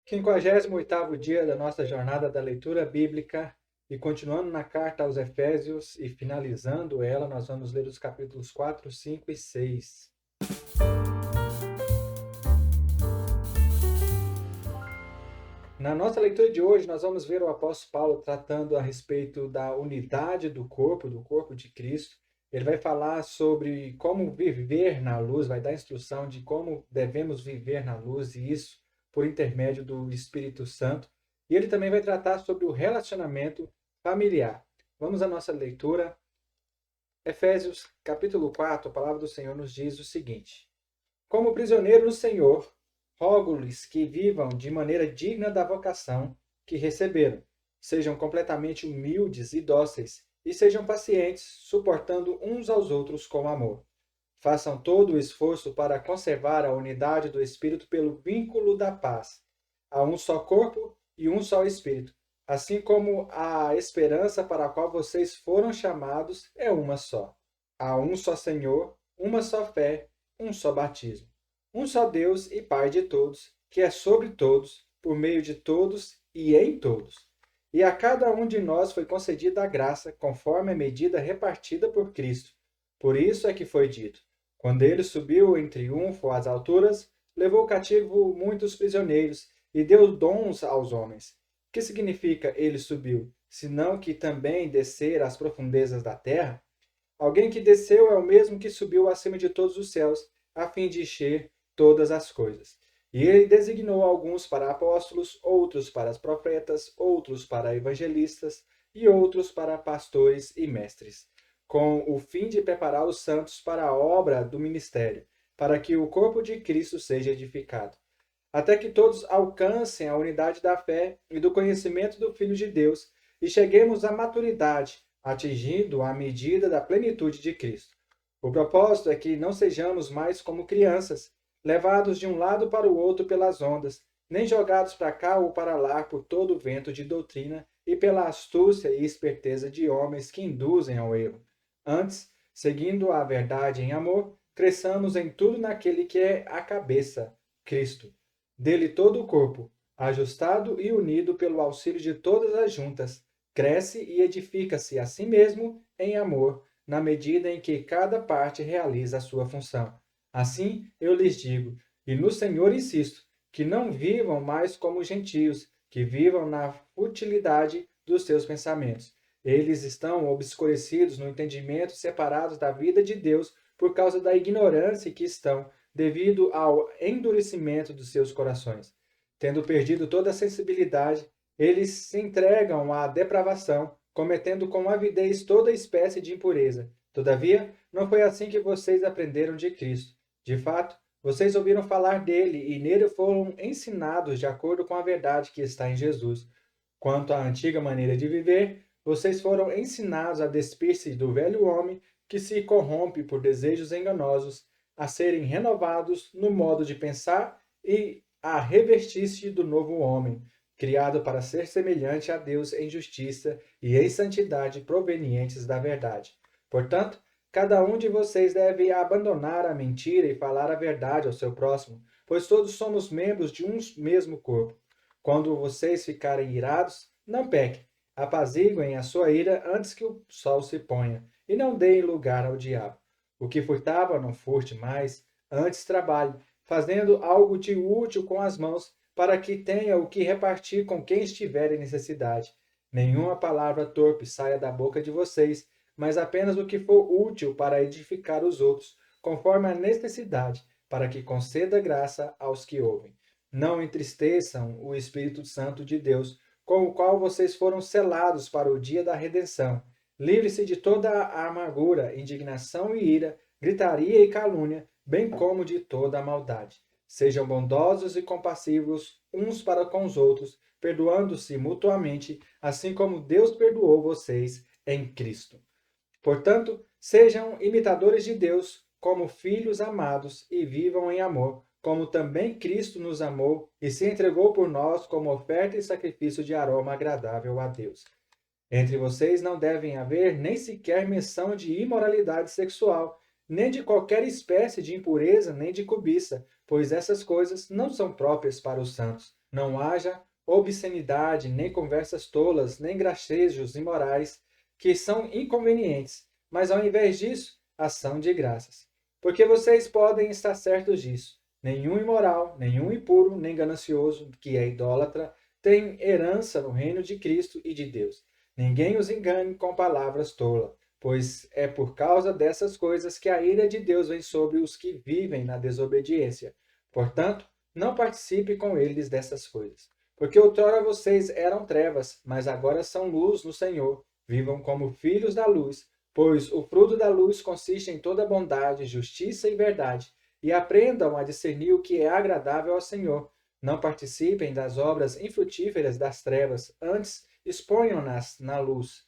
58º dia da nossa jornada da leitura bíblica e continuando na carta aos Efésios e finalizando ela, nós vamos ler os capítulos 4, 5 e 6. Na nossa leitura de hoje, nós vamos ver o apóstolo Paulo tratando a respeito da unidade do corpo de Cristo. Ele vai falar sobre como viver na luz, vai dar instrução de como devemos viver na luz, e isso por intermédio do Espírito Santo. E ele também vai tratar sobre o relacionamento familiar. Vamos à nossa leitura. Efésios, capítulo 4, a palavra do Senhor nos diz o seguinte: Como prisioneiro no Senhor, rogo-lhes que vivam de maneira digna da vocação que receberam. Sejam completamente humildes e dóceis, e sejam pacientes, suportando uns aos outros com amor. Façam todo o esforço para conservar a unidade do Espírito pelo vínculo da paz. Há um só corpo e um só Espírito, assim como a esperança para a qual vocês foram chamados é uma só. Há um só Senhor, uma só fé, um só batismo. Um só Deus e Pai de todos, que é sobre todos, por meio de todos e em todos. E a cada um de nós foi concedida a graça, conforme a medida repartida por Cristo. Por isso é que foi dito: quando ele subiu em triunfo às alturas, levou cativo muitos prisioneiros e deu dons aos homens. O que significa ele subiu, senão que também descer às profundezas da terra? Alguém que desceu é o mesmo que subiu acima de todos os céus, a fim de encher todas as coisas. E ele designou alguns para apóstolos, outros para profetas, outros para evangelistas e outros para pastores e mestres, com o fim de preparar os santos para a obra do ministério, para que o corpo de Cristo seja edificado, até que todos alcancem a unidade da fé e do conhecimento do Filho de Deus e cheguemos à maturidade, atingindo a medida da plenitude de Cristo. O propósito é que não sejamos mais como crianças, levados de um lado para o outro pelas ondas, nem jogados para cá ou para lá por todo o vento de doutrina e pela astúcia e esperteza de homens que induzem ao erro. Antes, seguindo a verdade em amor, cresçamos em tudo naquele que é a cabeça, Cristo. Dele todo o corpo, ajustado e unido pelo auxílio de todas as juntas, cresce e edifica-se a si mesmo em amor, na medida em que cada parte realiza a sua função. Assim eu lhes digo, e no Senhor insisto, que não vivam mais como gentios, que vivam na futilidade dos seus pensamentos. Eles estão obscurecidos no entendimento, separados da vida de Deus por causa da ignorância que estão, devido ao endurecimento dos seus corações. Tendo perdido toda a sensibilidade, eles se entregam à depravação, cometendo com avidez toda espécie de impureza. Todavia, não foi assim que vocês aprenderam de Cristo. De fato, vocês ouviram falar dele e nele foram ensinados de acordo com a verdade que está em Jesus. Quanto à antiga maneira de viver, vocês foram ensinados a despir-se do velho homem que se corrompe por desejos enganosos, a serem renovados no modo de pensar e a revestir-se do novo homem, criado para ser semelhante a Deus em justiça e em santidade provenientes da verdade. Portanto, cada um de vocês deve abandonar a mentira e falar a verdade ao seu próximo, pois todos somos membros de um mesmo corpo. Quando vocês ficarem irados, não pequem. Apaziguem a sua ira antes que o sol se ponha, e não deem lugar ao diabo. O que furtava, não furte mais, antes trabalhe, fazendo algo de útil com as mãos, para que tenha o que repartir com quem estiver em necessidade. Nenhuma palavra torpe saia da boca de vocês, mas apenas o que for útil para edificar os outros, conforme a necessidade, para que conceda graça aos que ouvem. Não entristeçam o Espírito Santo de Deus, com o qual vocês foram selados para o dia da redenção. Livre-se de toda a amargura, indignação e ira, gritaria e calúnia, bem como de toda a maldade. Sejam bondosos e compassivos uns para com os outros, perdoando-se mutuamente, assim como Deus perdoou vocês em Cristo. Portanto, sejam imitadores de Deus, como filhos amados, e vivam em amor, como também Cristo nos amou e se entregou por nós como oferta e sacrifício de aroma agradável a Deus. Entre vocês não devem haver nem sequer menção de imoralidade sexual, nem de qualquer espécie de impureza, nem de cobiça, pois essas coisas não são próprias para os santos. Não haja obscenidade, nem conversas tolas, nem gracejos imorais, que são inconvenientes, mas ao invés disso, ação de graças. Porque vocês podem estar certos disso. Nenhum imoral, nenhum impuro, nem ganancioso, que é idólatra, tem herança no reino de Cristo e de Deus. Ninguém os engane com palavras tolas, pois é por causa dessas coisas que a ira de Deus vem sobre os que vivem na desobediência. Portanto, não participe com eles dessas coisas. Porque outrora vocês eram trevas, mas agora são luz no Senhor. Vivam como filhos da luz, pois o fruto da luz consiste em toda bondade, justiça e verdade. E aprendam a discernir o que é agradável ao Senhor. Não participem das obras infrutíferas das trevas, antes exponham-nas na luz.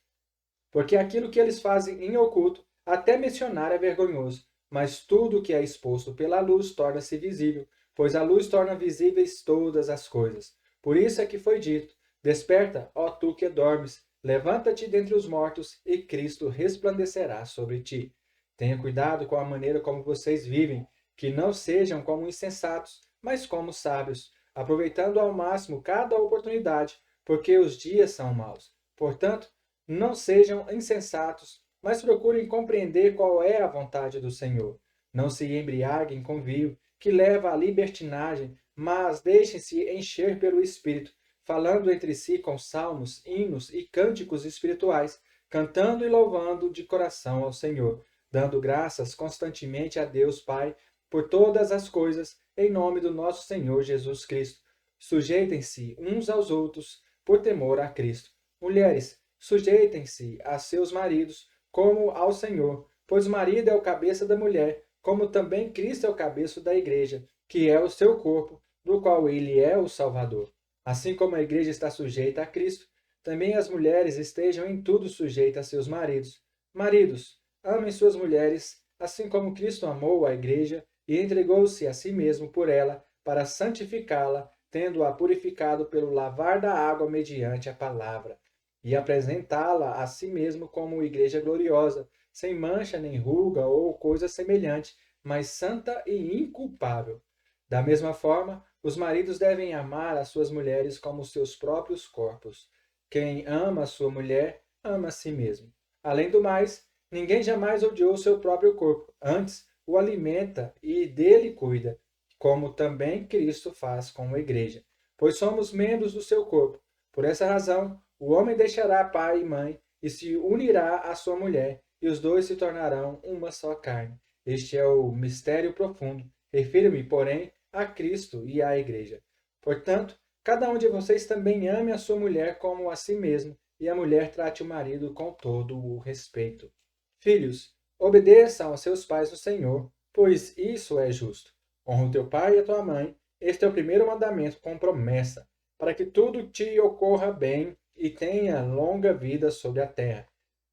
Porque aquilo que eles fazem em oculto, até mencionar é vergonhoso, mas tudo que é exposto pela luz torna-se visível, pois a luz torna visíveis todas as coisas. Por isso é que foi dito: Desperta, ó tu que dormes, levanta-te dentre os mortos, e Cristo resplandecerá sobre ti. Tenha cuidado com a maneira como vocês vivem, que não sejam como insensatos, mas como sábios, aproveitando ao máximo cada oportunidade, porque os dias são maus. Portanto, não sejam insensatos, mas procurem compreender qual é a vontade do Senhor. Não se embriaguem com vinho, que leva à libertinagem, mas deixem-se encher pelo Espírito, falando entre si com salmos, hinos e cânticos espirituais, cantando e louvando de coração ao Senhor, dando graças constantemente a Deus Pai por todas as coisas, em nome do nosso Senhor Jesus Cristo. Sujeitem-se uns aos outros por temor a Cristo. Mulheres, sujeitem-se a seus maridos como ao Senhor, pois o marido é o cabeça da mulher, como também Cristo é o cabeça da igreja, que é o seu corpo, do qual ele é o Salvador. Assim como a igreja está sujeita a Cristo, também as mulheres estejam em tudo sujeitas a seus maridos. Maridos, amem suas mulheres, assim como Cristo amou a igreja e entregou-se a si mesmo por ela, para santificá-la, tendo-a purificado pelo lavar da água mediante a palavra, e apresentá-la a si mesmo como igreja gloriosa, sem mancha nem ruga ou coisa semelhante, mas santa e inculpável. Da mesma forma, os maridos devem amar as suas mulheres como seus próprios corpos. Quem ama a sua mulher, ama a si mesmo. Além do mais, ninguém jamais odiou seu próprio corpo, antes o alimenta e dele cuida, como também Cristo faz com a igreja, pois somos membros do seu corpo. Por essa razão, o homem deixará pai e mãe e se unirá à sua mulher, e os dois se tornarão uma só carne. Este é o mistério profundo. Refiro-me, porém, a Cristo e à igreja. Portanto, cada um de vocês também ame a sua mulher como a si mesmo, e a mulher trate o marido com todo o respeito. Filhos, obedeçam aos seus pais no Senhor, pois isso é justo. Honra o teu pai e a tua mãe. Este é o primeiro mandamento com promessa, para que tudo te ocorra bem e tenha longa vida sobre a terra.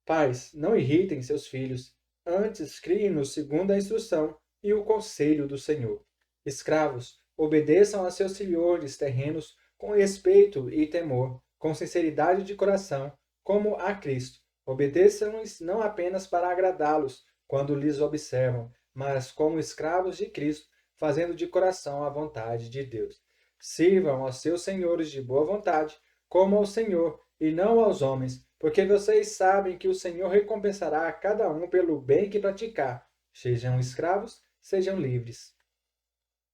Pais, não irritem seus filhos, antes criem-nos segundo a instrução e o conselho do Senhor. Escravos, obedeçam a seus senhores terrenos com respeito e temor, com sinceridade de coração, como a Cristo. Obedeçam-lhes não apenas para agradá-los quando lhes observam, mas como escravos de Cristo, fazendo de coração a vontade de Deus. Sirvam aos seus senhores de boa vontade, como ao Senhor, e não aos homens, porque vocês sabem que o Senhor recompensará a cada um pelo bem que praticar. Sejam escravos, sejam livres.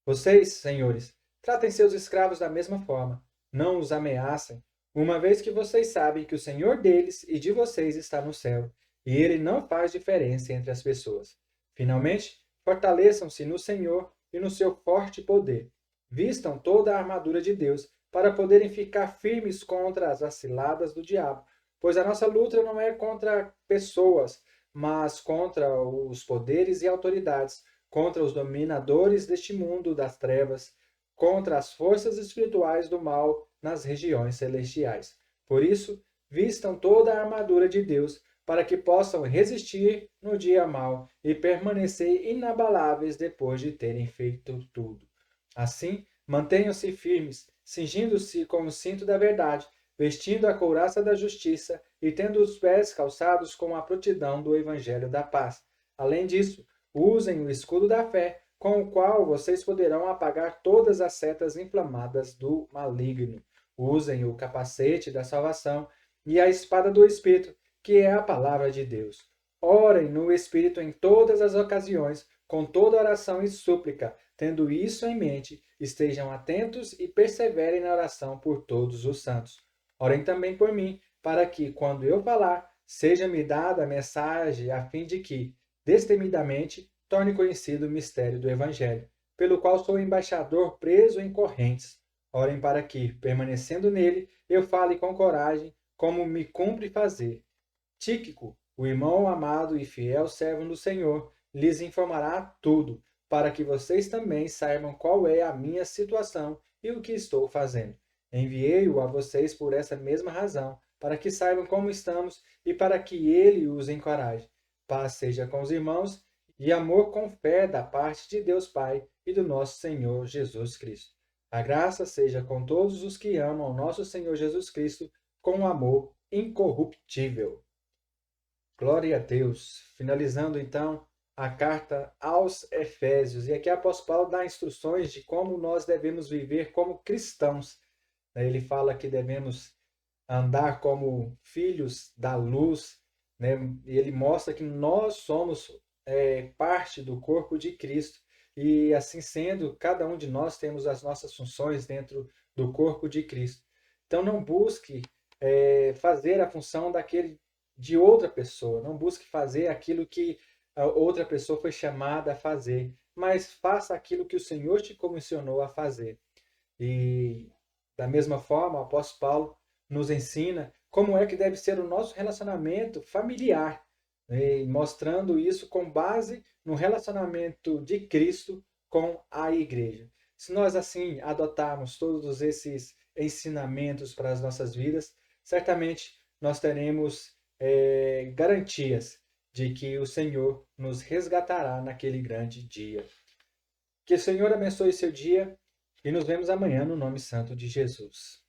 Vocês, senhores, tratem seus escravos da mesma forma. Não os ameacem, uma vez que vocês sabem que o Senhor deles e de vocês está no céu, e ele não faz diferença entre as pessoas. Finalmente, fortaleçam-se no Senhor e no seu forte poder. Vistam toda a armadura de Deus para poderem ficar firmes contra as vaciladas do diabo, pois a nossa luta não é contra pessoas, mas contra os poderes e autoridades, contra os dominadores deste mundo das trevas, contra as forças espirituais do mal nas regiões celestiais. Por isso, vistam toda a armadura de Deus, para que possam resistir no dia mau e permanecer inabaláveis depois de terem feito tudo. Assim, mantenham-se firmes, cingindo-se com o cinto da verdade, vestindo a couraça da justiça e tendo os pés calçados com a prontidão do evangelho da paz. Além disso, usem o escudo da fé com o qual vocês poderão apagar todas as setas inflamadas do maligno. Usem o capacete da salvação e a espada do Espírito, que é a palavra de Deus. Orem no Espírito em todas as ocasiões, com toda oração e súplica. Tendo isso em mente, estejam atentos e perseverem na oração por todos os santos. Orem também por mim, para que, quando eu falar, seja-me dada a mensagem a fim de que, destemidamente, torne conhecido o mistério do Evangelho, pelo qual sou embaixador preso em correntes. Orem para que, permanecendo nele, eu fale com coragem, como me cumpre fazer. Tíquico, o irmão amado e fiel servo do Senhor, lhes informará tudo, para que vocês também saibam qual é a minha situação e o que estou fazendo. Enviei-o a vocês por essa mesma razão, para que saibam como estamos e para que ele os encoraje. Paz seja com os irmãos e amor com fé da parte de Deus Pai e do nosso Senhor Jesus Cristo. A graça seja com todos os que amam o nosso Senhor Jesus Cristo com um amor incorruptível. Glória a Deus. Finalizando então a carta aos Efésios. E aqui o apóstolo Paulo dá instruções de como nós devemos viver como cristãos. Ele fala que devemos andar como filhos da luz, né? E ele mostra que nós somos parte do corpo de Cristo. E assim sendo, cada um de nós temos as nossas funções dentro do corpo de Cristo. Então não busque fazer a função de outra pessoa, não busque fazer aquilo que a outra pessoa foi chamada a fazer, mas faça aquilo que o Senhor te comissionou a fazer. E da mesma forma, o apóstolo Paulo nos ensina como é que deve ser o nosso relacionamento familiar, né? Mostrando isso com base no relacionamento de Cristo com a igreja. Se nós assim adotarmos todos esses ensinamentos para as nossas vidas, certamente nós teremos garantias de que o Senhor nos resgatará naquele grande dia. Que o Senhor abençoe seu dia e nos vemos amanhã no nome santo de Jesus.